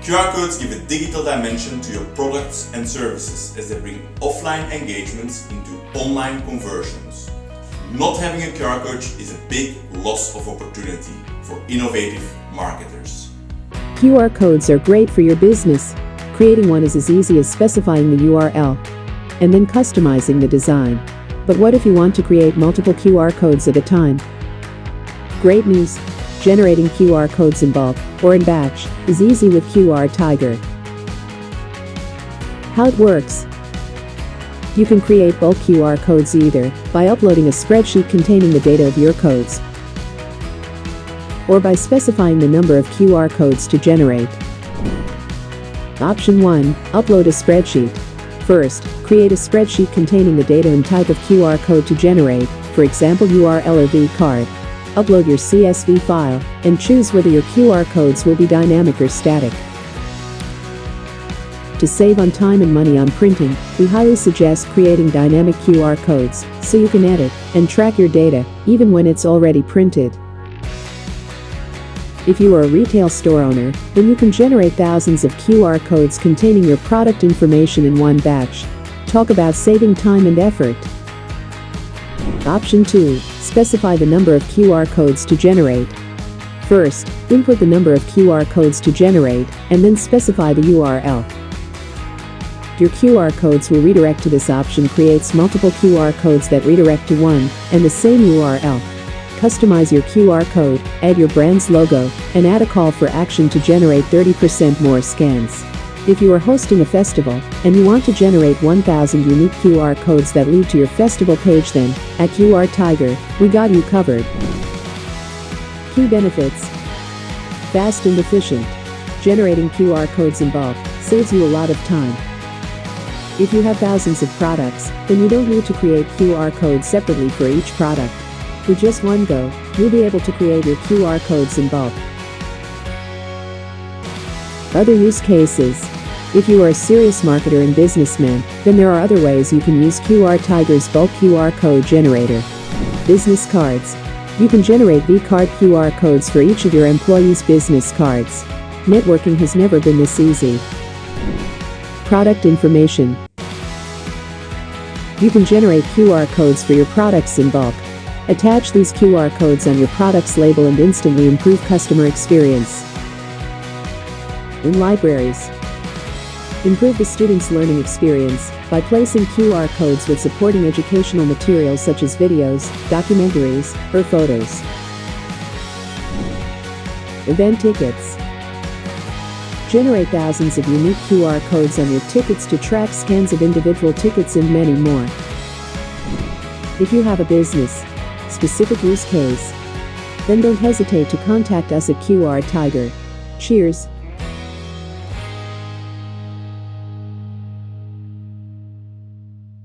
QR codes give a digital dimension to your products and services as they bring offline engagements into online conversions. Not having a QR code is a big loss of opportunity for innovative marketers. QR codes are great for your business. Creating one is as easy as specifying the URL and then customizing the design. But what if you want to create multiple QR codes at a time? Great news! Generating QR codes in bulk or in batch is easy with QRTiger. How it works? You can create bulk QR codes either by uploading a spreadsheet containing the data of your codes, or by specifying the number of QR codes to generate. Option 1. Upload a spreadsheet. First, create a spreadsheet containing the data and type of QR code to generate, for example URL or VCard. Upload your CSV file, and choose whether your QR codes will be dynamic or static. To save on time and money on printing, we highly suggest creating dynamic QR codes, so you can edit and track your data, even when it's already printed. If you are a retail store owner, then you can generate thousands of QR codes containing your product information in one batch. Talk about saving time and effort. Option 2. Specify the number of QR codes to generate. First, input the number of QR codes to generate, and then specify the URL. Your QR codes will redirect to this option. Creates multiple QR codes that redirect to one and the same URL. Customize your QR code, add your brand's logo, and add a call for action to generate 30% more scans. If you are hosting a festival and you want to generate 1,000 unique QR codes that lead to your festival page, then at QRTiger, we got you covered. Key benefits: fast and efficient. Generating QR codes in bulk saves you a lot of time. If you have thousands of products, then you don't need to create QR codes separately for each product. With just one go, you'll be able to create your QR codes in bulk. Other use cases: if you are a serious marketer and businessman, then there are other ways you can use QRTiger's bulk QR code generator. Business cards. You can generate VCard QR codes for each of your employees' business cards. Networking has never been this easy. Product information. You can generate QR codes for your products in bulk. Attach these QR codes on your product's label and instantly improve customer experience. In libraries. Improve the student's learning experience by placing QR codes with supporting educational materials such as videos, documentaries, or photos. Event tickets. Generate thousands of unique QR codes on your tickets to track scans of individual tickets and many more. If you have a business specific use case, then don't hesitate to contact us at QRTiger. Cheers!